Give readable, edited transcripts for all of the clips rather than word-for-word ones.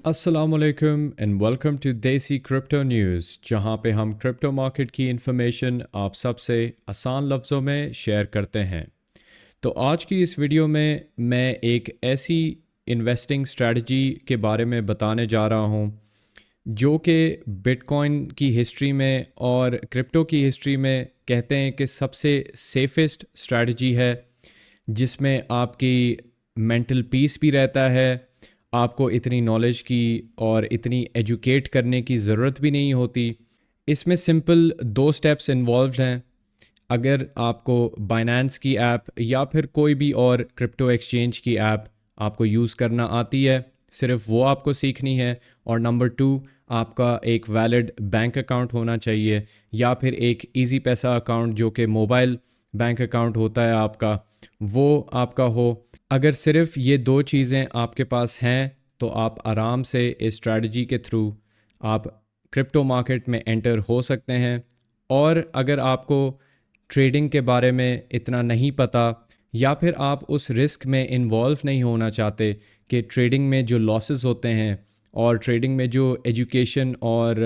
अस्सलामुअलैकुम and welcome to देसी crypto news, जहां पे हम क्रिप्टो मार्केट की इन्फॉर्मेशन आप सबसे आसान लफ्ज़ों में शेयर करते हैं। तो आज की इस वीडियो में मैं एक ऐसी इन्वेस्टिंग स्ट्रेटजी के बारे में बताने जा रहा हूं जो कि बिटकॉइन की हिस्ट्री में और क्रिप्टो की हिस्ट्री में कहते हैं कि सबसे सेफेस्ट स्ट्रेटजी है, जिसमें आपकी मेंटल पीस भी रहता है। आपको इतनी नॉलेज की और इतनी एजुकेट करने की ज़रूरत भी नहीं होती। इसमें सिंपल दो स्टेप्स इन्वॉल्व हैं। अगर आपको बाइनेंस की ऐप या फिर कोई भी और क्रिप्टो एक्सचेंज की ऐप आपको यूज़ करना आती है, सिर्फ वो आपको सीखनी है। और नंबर 2, आपका एक वैलिड बैंक अकाउंट होना चाहिए या फिर एक इजी पैसा अकाउंट जो कि मोबाइल बैंक अकाउंट होता है आपका, वो आपका हो। अगर सिर्फ ये दो चीज़ें आपके पास हैं तो आप आराम से इस स्ट्रैटेजी के थ्रू आप क्रिप्टो मार्केट में एंटर हो सकते हैं। और अगर आपको ट्रेडिंग के बारे में इतना नहीं पता या फिर आप उस रिस्क में इन्वॉल्व नहीं होना चाहते कि ट्रेडिंग में जो लॉसेस होते हैं और ट्रेडिंग में जो एजुकेशन और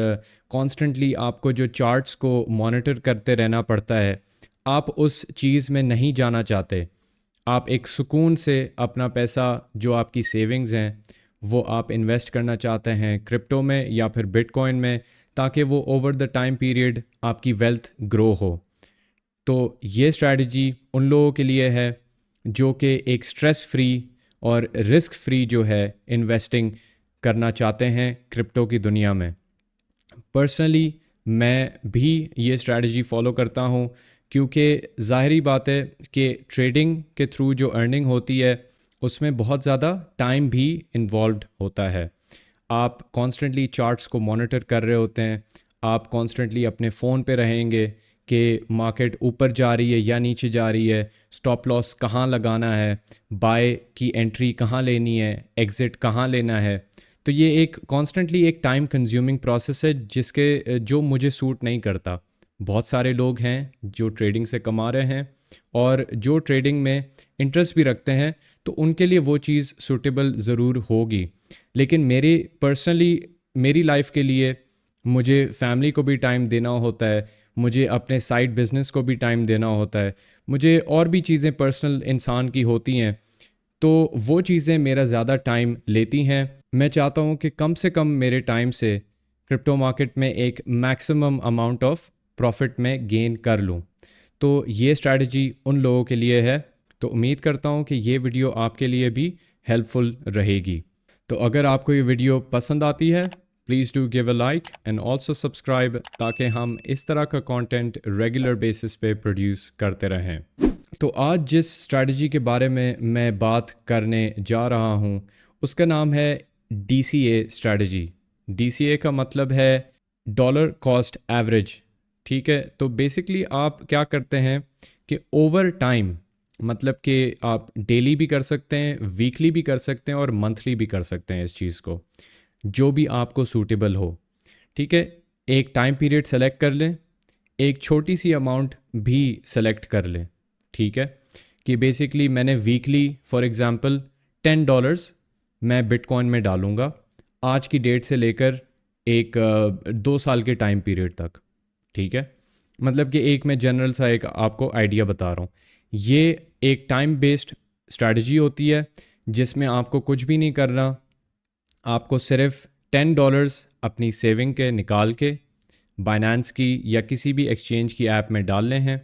कॉन्स्टेंटली आपको जो चार्ट्स को मॉनिटर करते रहना पड़ता है, आप उस चीज़ में नहीं जाना चाहते, आप एक सुकून से अपना पैसा जो आपकी सेविंग्स हैं वो आप इन्वेस्ट करना चाहते हैं क्रिप्टो में या फिर बिटकॉइन में, ताकि वो ओवर द टाइम पीरियड आपकी वेल्थ ग्रो हो। तो ये स्ट्रैटेजी उन लोगों के लिए है जो कि एक स्ट्रेस फ्री और रिस्क फ्री जो है इन्वेस्टिंग करना चाहते हैं क्रिप्टो की दुनिया में। पर्सनली मैं भी ये स्ट्रैटेजी फॉलो करता हूँ, क्योंकि ज़ाहरी बात है कि ट्रेडिंग के थ्रू जो अर्निंग होती है उसमें बहुत ज़्यादा टाइम भी इन्वॉल्व्ड होता है। आप कॉन्स्टेंटली चार्ट्स को मॉनिटर कर रहे होते हैं, आप कॉन्स्टेंटली अपने फ़ोन पे रहेंगे कि मार्केट ऊपर जा रही है या नीचे जा रही है, स्टॉप लॉस कहाँ लगाना है, बाय की एंट्री कहाँ लेनी है, एग्ज़िट कहाँ लेना है। तो ये एक कॉन्स्टेंटली एक टाइम कंज्यूमिंग प्रोसेस है जो मुझे सूट नहीं करता। बहुत सारे लोग हैं जो ट्रेडिंग से कमा रहे हैं और जो ट्रेडिंग में इंटरेस्ट भी रखते हैं, तो उनके लिए वो चीज़ सूटेबल ज़रूर होगी। लेकिन मेरी लाइफ के लिए मुझे फैमिली को भी टाइम देना होता है, मुझे अपने साइड बिज़नेस को भी टाइम देना होता है, मुझे और भी चीज़ें पर्सनल इंसान की होती हैं, तो वो चीज़ें मेरा ज़्यादा टाइम लेती हैं। मैं चाहता हूँ कि कम से कम मेरे टाइम से क्रिप्टो मार्केट में एक मैक्सिमम अमाउंट ऑफ प्रॉफिट में गेन कर लूँ। तो ये स्ट्रैटेजी उन लोगों के लिए है। तो उम्मीद करता हूँ कि ये वीडियो आपके लिए भी हेल्पफुल रहेगी। तो अगर आपको ये वीडियो पसंद आती है, please do give a like and also subscribe, ताकि हम इस तरह का कंटेंट रेगुलर बेसिस पे प्रोड्यूस करते रहें। तो आज जिस स्ट्रैटेजी के बारे में मैं बात करने जा रहा हूँ उसका नाम है DCA स्ट्रैटेजी। DCA का मतलब है डॉलर कॉस्ट एवरेज। ठीक है, तो बेसिकली आप क्या करते हैं कि ओवर टाइम, मतलब कि आप डेली भी कर सकते हैं, वीकली भी कर सकते हैं और मंथली भी कर सकते हैं इस चीज़ को, जो भी आपको सूटेबल हो। ठीक है, एक टाइम पीरियड सेलेक्ट कर लें, एक छोटी सी अमाउंट भी सेलेक्ट कर लें। ठीक है, कि बेसिकली मैंने वीकली फॉर एग्ज़ाम्पल $10 मैं बिटकॉइन में डालूँगा आज की डेट से लेकर एक 2 साल के टाइम पीरियड तक। ठीक है, मतलब कि एक मैं जनरल सा एक आपको आइडिया बता रहा हूँ। ये एक टाइम बेस्ड स्ट्रैटेजी होती है जिसमें आपको कुछ भी नहीं करना, आपको सिर्फ $10 अपनी सेविंग के निकाल के बाइनेंस की या किसी भी एक्सचेंज की ऐप में डालने हैं,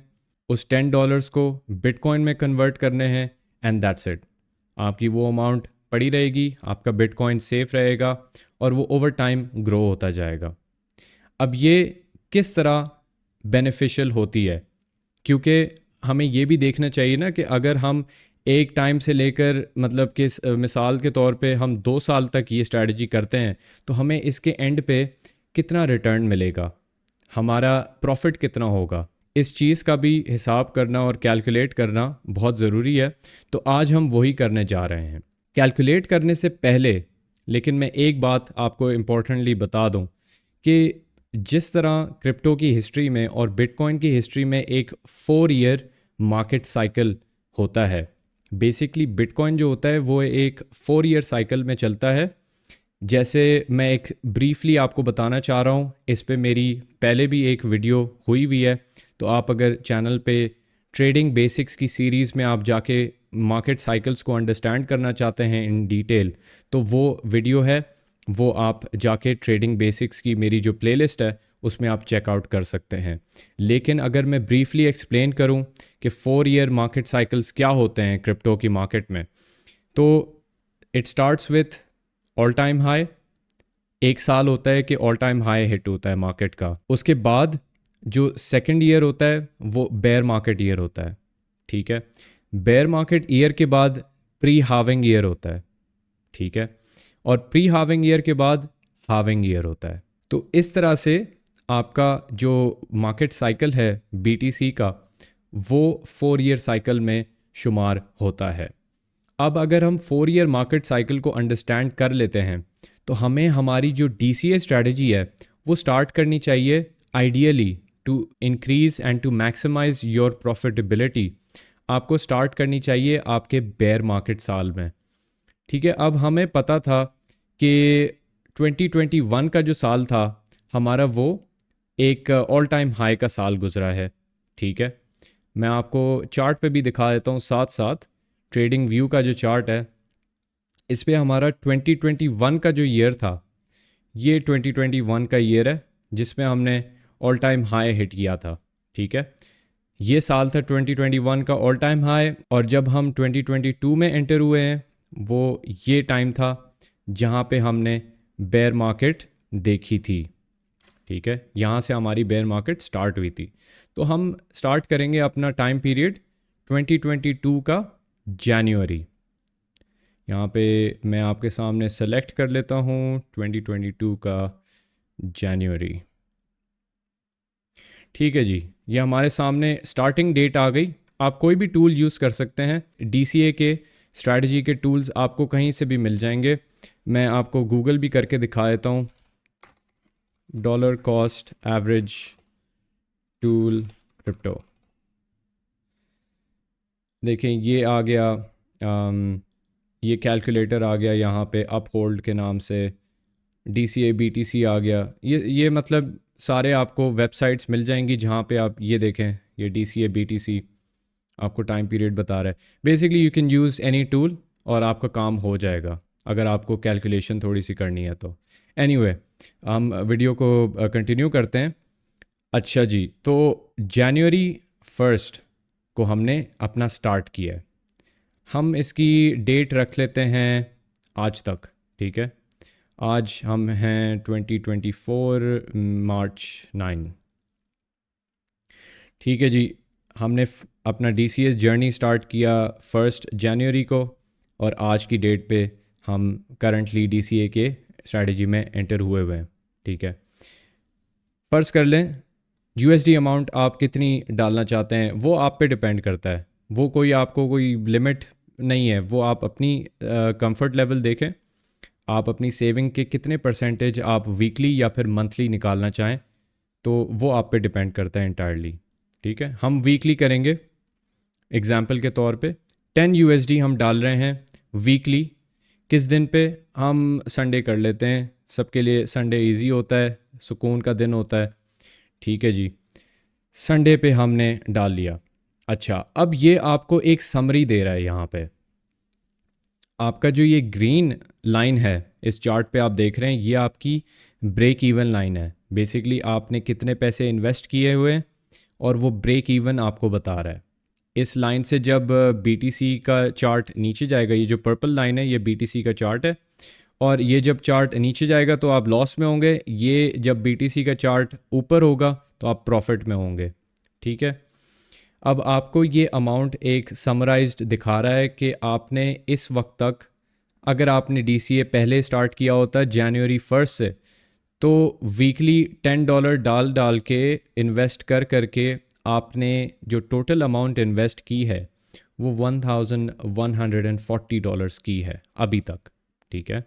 उस $10 को बिटकॉइन में कन्वर्ट करने हैं एंड दैट्स इट। आपकी वो अमाउंट पड़ी रहेगी, आपका बिटकॉइन सेफ रहेगा और वो ओवर टाइम ग्रो होता जाएगा। अब ये किस तरह बेनिफिशियल होती है, क्योंकि हमें ये भी देखना चाहिए ना कि अगर हम एक टाइम से लेकर मतलब कि मिसाल के तौर पे हम 2 साल तक ये स्ट्रैटेजी करते हैं, तो हमें इसके एंड पे कितना रिटर्न मिलेगा, हमारा प्रॉफिट कितना होगा, इस चीज़ का भी हिसाब करना और कैलकुलेट करना बहुत ज़रूरी है। तो आज हम वही करने जा रहे हैं। कैलकुलेट करने से पहले लेकिन मैं एक बात आपको इम्पोर्टेंटली बता दूं कि जिस तरह क्रिप्टो की हिस्ट्री में और बिटकॉइन की हिस्ट्री में एक 4 ईयर मार्केट साइकिल होता है। बेसिकली बिटकॉइन जो होता है वो एक 4 ईयर साइकिल में चलता है, जैसे मैं एक ब्रीफली आपको बताना चाह रहा हूँ, इस पे मेरी पहले भी एक वीडियो हुई है, तो आप अगर चैनल पे ट्रेडिंग बेसिक्स की सीरीज़ में आप जाके मार्केट साइकिल्स को अंडरस्टैंड करना चाहते हैं इन डिटेल, तो वो वीडियो है, वो आप जाके ट्रेडिंग बेसिक्स की मेरी जो प्लेलिस्ट है उसमें आप चेकआउट कर सकते हैं। लेकिन अगर मैं ब्रीफली एक्सप्लेन करूं कि 4 ईयर मार्केट साइकिल्स क्या होते हैं क्रिप्टो की मार्केट में, तो it starts with all time high. एक साल होता है कि ऑल टाइम हाई हिट होता है मार्केट का। उसके बाद जो सेकंड ईयर होता है वो बेयर मार्केट ईयर होता है, ठीक है। बेयर मार्केट ईयर के बाद प्री हाविंग ईयर होता है, ठीक है। और प्री हाविंग ईयर के बाद हाविंग ईयर होता है। तो इस तरह से आपका जो मार्केट साइकिल है बीटीसी का, वो 4 ईयर साइकिल में शुमार होता है। अब अगर हम 4 ईयर मार्केट साइकिल को अंडरस्टैंड कर लेते हैं, तो हमें हमारी जो डीसीए स्ट्रैटेजी है वो स्टार्ट करनी चाहिए ideally to increase and to maximise your profitability. आपको स्टार्ट करनी चाहिए आपके बेयर मार्केट साल में, ठीक है। अब हमें पता था कि 2021 का जो साल था हमारा, वो एक ऑल टाइम हाई का साल गुजरा है, ठीक है। मैं आपको चार्ट पे भी दिखा देता हूँ साथ साथ। ट्रेडिंग व्यू का जो चार्ट है, इस पे हमारा 2021 का जो ईयर था, ये 2021 का ईयर है जिसमें हमने ऑल टाइम हाई हिट किया था, ठीक है। ये साल था 2021 का ऑल टाइम हाई। और जब हम 2022 में एंटर हुए हैं, वो ये टाइम था जहाँ पे हमने बेयर मार्केट देखी थी, ठीक है। यहाँ से हमारी बेयर मार्केट स्टार्ट हुई थी। तो हम स्टार्ट करेंगे अपना टाइम पीरियड 2022 का जनवरी। यहाँ पे मैं आपके सामने सेलेक्ट कर लेता हूँ 2022 का जनवरी, ठीक है जी। ये हमारे सामने स्टार्टिंग डेट आ गई। आप कोई भी टूल यूज़ कर सकते हैं, डीसीए के स्ट्रैटेजी के टूल्स आपको कहीं से भी मिल जाएंगे। मैं आपको गूगल भी करके दिखा देता हूँ, dollar cost average tool crypto. देखें ये आ गया, ये कैलकुलेटर आ गया यहाँ पे अप होल्ड के नाम से, DCA BTC आ गया। ये मतलब सारे आपको वेबसाइट्स मिल जाएंगी जहाँ पे आप ये देखें, ये DCA BTC आपको टाइम पीरियड बता रहा है। Basically you can use any tool और आपका काम हो जाएगा अगर आपको कैलकुलेशन थोड़ी सी करनी है तो। एनीवे, हम वीडियो को कंटिन्यू करते हैं। अच्छा जी, तो जनवरी 1 को हमने अपना स्टार्ट किया है। हम इसकी डेट रख लेते हैं आज तक, ठीक है। आज हम हैं 2024 मार्च 9, ठीक है जी। हमने अपना DCS जर्नी स्टार्ट किया 1 जनवरी को, और आज की डेट पे हम करंटली DCA के स्ट्रैटेजी में एंटर हुए हैं, ठीक है। फ़र्ज़ कर लें USD अमाउंट आप कितनी डालना चाहते हैं, वो आप पे डिपेंड करता है। वो कोई आपको कोई लिमिट नहीं है, वो आप अपनी कंफर्ट लेवल देखें। आप अपनी सेविंग के कितने परसेंटेज आप वीकली या फिर मंथली निकालना चाहें, तो वो आप पे डिपेंड करता है इंटायरली, ठीक है। हम वीकली करेंगे एग्जाम्पल के तौर पे। 10 USD हम डाल रहे हैं वीकली। किस दिन पे? हम संडे कर लेते हैं, सबके लिए संडे इजी होता है, सुकून का दिन होता है, ठीक है जी। संडे पे हमने डाल लिया। अच्छा, अब ये आपको एक समरी दे रहा है यहाँ पे। आपका जो ये ग्रीन लाइन है इस चार्ट पे आप देख रहे हैं, ये आपकी ब्रेक इवन लाइन है। बेसिकली आपने कितने पैसे इन्वेस्ट किए हुए हैं और वो ब्रेक इवन आपको बता रहा है। इस लाइन से जब BTC का चार्ट नीचे जाएगा, ये जो पर्पल लाइन है ये BTC का चार्ट है, और ये जब चार्ट नीचे जाएगा तो आप लॉस में होंगे। ये जब BTC का चार्ट ऊपर होगा तो आप प्रॉफिट में होंगे, ठीक है। अब आपको ये अमाउंट एक समराइज्ड दिखा रहा है कि आपने इस वक्त तक, अगर आपने DCA पहले स्टार्ट किया होता जनवरी 1 से, तो वीकली $10 डाल डाल के इन्वेस्ट कर करके आपने जो टोटल अमाउंट इन्वेस्ट की है वो $1140 की है अभी तक, ठीक है।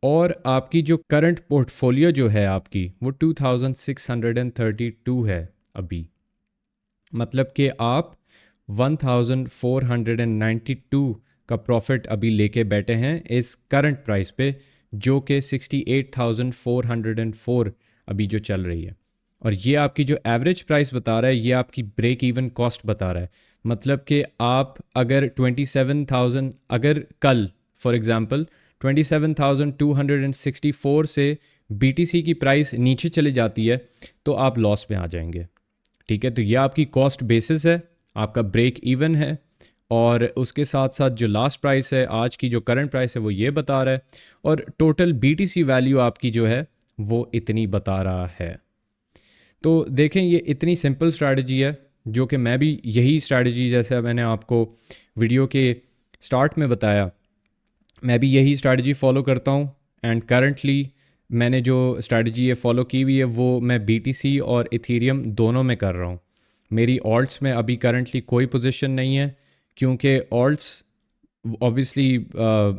और आपकी जो करंट पोर्टफोलियो जो है आपकी, वो 2632 है अभी। मतलब कि आप 1492 का प्रॉफिट अभी लेके बैठे हैं इस करंट प्राइस पे जो कि 68,404 अभी जो चल रही है। और ये आपकी जो एवरेज प्राइस बता रहा है, ये आपकी ब्रेक इवन कॉस्ट बता रहा है। मतलब कि आप अगर 27,000, अगर कल फॉर एग्ज़ाम्पल 27,264 से BTC की प्राइस नीचे चली जाती है तो आप लॉस में आ जाएंगे। ठीक है, तो ये आपकी कॉस्ट बेसिस है, आपका ब्रेक इवन है। और उसके साथ साथ जो लास्ट प्राइस है, आज की जो करंट प्राइस है, वो ये बता रहा है। और टोटल BTC वैल्यू आपकी जो है वो इतनी बता रहा है। तो देखें, ये इतनी सिंपल स्ट्रैटेजी है, जो कि मैं भी यही स्ट्रैटेजी, जैसे मैंने आपको वीडियो के स्टार्ट में बताया, मैं भी यही स्ट्रैटेजी फॉलो करता हूँ। एंड करंटली मैंने जो स्ट्रैटेजी ये फॉलो की हुई है वो मैं BTC और इथेरियम दोनों में कर रहा हूँ। मेरी ऑल्ट्स में अभी करंटली कोई पोजीशन नहीं है, क्योंकि ऑल्ट्स ऑब्वियसली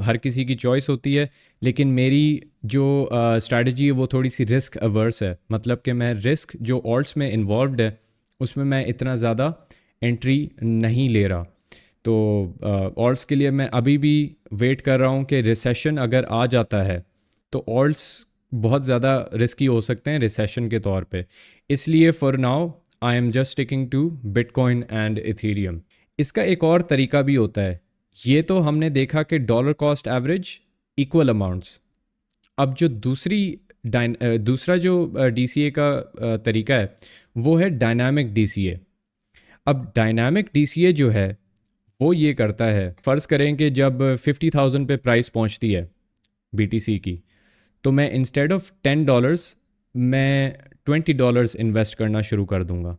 हर किसी की चॉइस होती है, लेकिन मेरी जो स्ट्रैटेजी है वो थोड़ी सी रिस्क अवर्स है। मतलब कि मैं रिस्क जो ऑल्ट्स में इन्वॉल्व्ड है उसमें मैं इतना ज़्यादा एंट्री नहीं ले रहा। तो ऑल्ट्स के लिए मैं अभी भी वेट कर रहा हूँ कि रिसेशन अगर आ जाता है तो ऑल्ट्स बहुत ज़्यादा रिस्की हो सकते हैं रिसेशन के तौर पे। इसलिए for now I am just sticking to bitcoin and Ethereum. इसका एक और तरीका भी होता है। ये तो हमने देखा कि dollar cost average equal amounts. अब जो दूसरा जो DCA का तरीका है वो है डायनामिक DCA। अब डायनामिक DCA जो है वो ये करता है, फ़र्ज़ करें कि जब 50,000 पे प्राइस पहुंचती है BTC की, तो मैं इंस्टेड ऑफ $10 मैं $20 इन्वेस्ट करना शुरू कर दूंगा।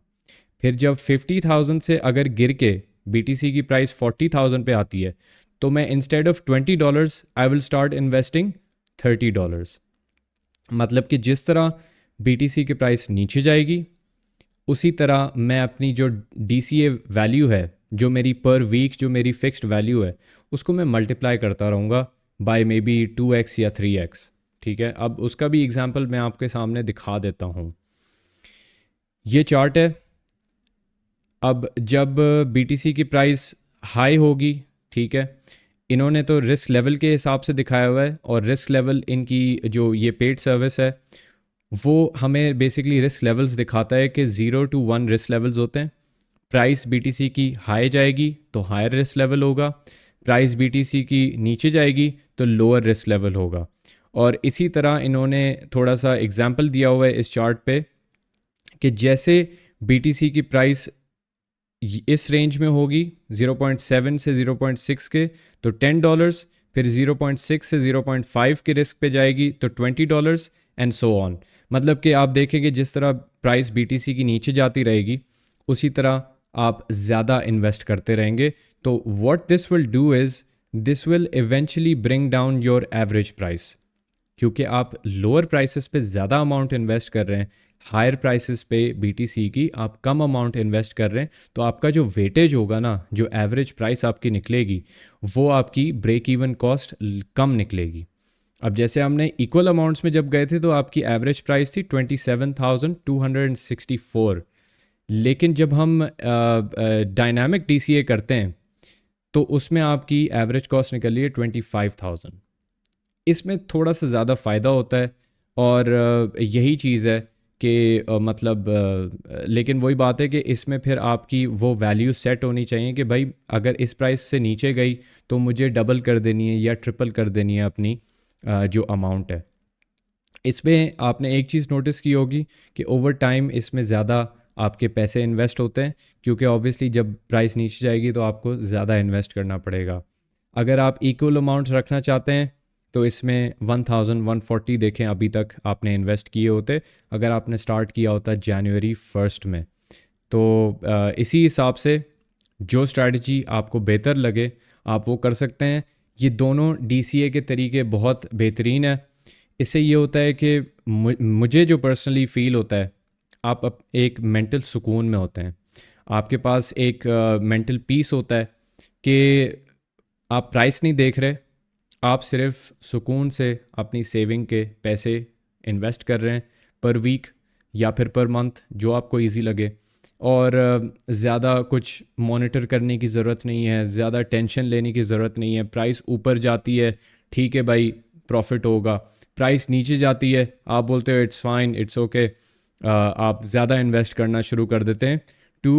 फिर जब 50,000 से अगर गिर के BTC की प्राइस 40,000 पे आती है तो मैं instead of $20 I will start investing $30। मतलब कि जिस तरह BTC की प्राइस नीचे जाएगी उसी तरह मैं अपनी जो DCA वैल्यू है, जो मेरी पर वीक जो मेरी फिक्स्ड वैल्यू है, उसको मैं मल्टीप्लाई करता रहूँगा बाय मे बी 2x या 3x। ठीक है, अब उसका भी एग्जांपल मैं आपके सामने दिखा देता हूँ। ये चार्ट है। अब जब BTC की प्राइस हाई होगी, ठीक है, इन्होंने तो रिस्क लेवल के हिसाब से दिखाया हुआ है, और रिस्क लेवल इनकी जो ये पेड सर्विस है वो हमें बेसिकली रिस्क लेवल्स दिखाता है कि 0 to 1 रिस्क लेवल्स होते हैं। प्राइस BTC की हाई जाएगी तो हायर रिस्क लेवल होगा, प्राइस BTC की नीचे जाएगी तो लोअर रिस्क लेवल होगा। और इसी तरह इन्होंने थोड़ा सा एग्जांपल दिया हुआ है इस चार्ट पे कि जैसे BTC की प्राइस इस रेंज में होगी 0.7 से 0.6 के तो $10, फिर 0.6 से 0.5 के रिस्क पे जाएगी तो $20 एंड सो ऑन। मतलब कि आप देखेंगे जिस तरह प्राइस BTC की नीचे जाती रहेगी उसी तरह आप ज़्यादा इन्वेस्ट करते रहेंगे। तो what this will do is this will eventually bring down your average price, क्योंकि आप लोअर प्राइसेस पे ज़्यादा अमाउंट इन्वेस्ट कर रहे हैं, हायर प्राइसेस पे BTC की आप कम अमाउंट इन्वेस्ट कर रहे हैं, तो आपका जो वेटेज होगा ना, जो एवरेज प्राइस आपकी निकलेगी वो आपकी ब्रेक इवन कॉस्ट कम निकलेगी। अब जैसे हमने इक्वल अमाउंट्स में जब गए थे तो आपकी एवरेज प्राइस थी 27,264, लेकिन जब हम डायनामिक DCA करते हैं तो उसमें आपकी एवरेज कॉस्ट निकल रही है 25,000। इसमें थोड़ा सा ज़्यादा फ़ायदा होता है, और यही चीज़ है कि मतलब लेकिन वही बात है कि इसमें फिर आपकी वो वैल्यू सेट होनी चाहिए कि भाई अगर इस प्राइस से नीचे गई तो मुझे डबल कर देनी है या ट्रिपल कर देनी है अपनी जो अमाउंट है। इसमें आपने एक चीज़ नोटिस की होगी कि ओवर टाइम इसमें ज़्यादा आपके पैसे इन्वेस्ट होते हैं, क्योंकि ऑब्वियसली जब प्राइस नीचे जाएगी तो आपको ज़्यादा इन्वेस्ट करना पड़ेगा। अगर आप इक्वल अमाउंट रखना चाहते हैं तो इसमें 1140 देखें अभी तक आपने इन्वेस्ट किए होते अगर आपने स्टार्ट किया होता जनवरी 1 में। तो इसी हिसाब से जो स्ट्रैटेजी आपको बेहतर लगे आप वो कर सकते हैं। ये दोनों DCA के तरीके बहुत बेहतरीन है। इससे ये होता है कि मुझे जो पर्सनली फ़ील होता है, आप एक मेंटल सुकून में होते हैं, आपके पास एक मेंटल पीस होता है कि आप प्राइस नहीं देख रहे, आप सिर्फ सुकून से अपनी सेविंग के पैसे इन्वेस्ट कर रहे हैं पर वीक या फिर पर मंथ, जो आपको इजी लगे, और ज़्यादा कुछ मॉनिटर करने की ज़रूरत नहीं है, ज़्यादा टेंशन लेने की ज़रूरत नहीं है। प्राइस ऊपर जाती है, ठीक है भाई, प्रॉफिट होगा। प्राइस नीचे जाती है, आप बोलते हो इट्स फाइन, इट्स ओके, आप ज़्यादा इन्वेस्ट करना शुरू कर देते हैं to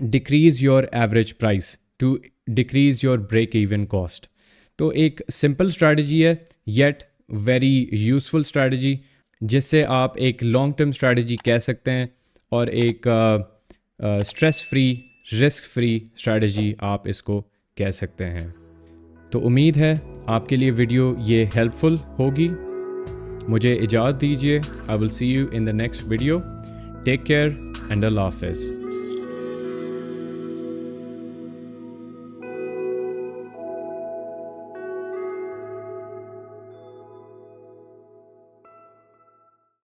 decrease your average price, to decrease your break even cost. तो एक सिंपल स्ट्रैटेजी है येट वेरी यूज़फुल स्ट्रैटेजी, जिससे आप एक लॉन्ग टर्म स्ट्रैटेजी कह सकते हैं और एक stress free, risk free strategy आप इसको कह सकते हैं। तो उम्मीद है आपके लिए वीडियो ये हेल्पफुल होगी। मुझे इजाज़त दीजिए। I will see you in the next video. Take care and Allah हाफ़िज़।